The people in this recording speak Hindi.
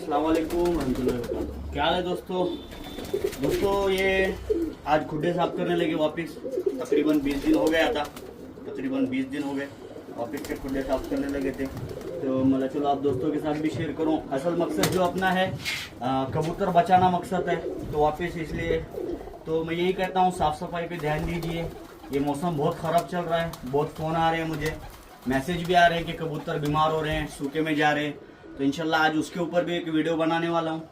अस्सलाम वालेकुम रहमतुल्लाहि व बरकातुहू। क्या हाल है दोस्तों ये आज खुड्डे साफ करने लगे वापस। तकरीबन 20 दिन हो गया था, तकरीबन 20 दिन हो गए वापस के खुड्डे साफ करने लगे थे। तो मतलब चलो आप दोस्तों के साथ भी शेयर करूं। असल मकसद जो अपना है कबूतर बचाना मकसद है, तो वापस इसलिए तो मैं यही कहता हूं साफ़ सफाई पे ध्यान दीजिए। ये मौसम बहुत ख़राब चल रहा है, बहुत फ़ोन आ रहे हैं मुझे, मैसेज भी आ रहे हैं कि कबूतर बीमार हो रहे हैं, सूखे में जा रहे हैं। तो इंशाल्लाह आज उसके ऊपर भी एक वीडियो बनाने वाला हूँ।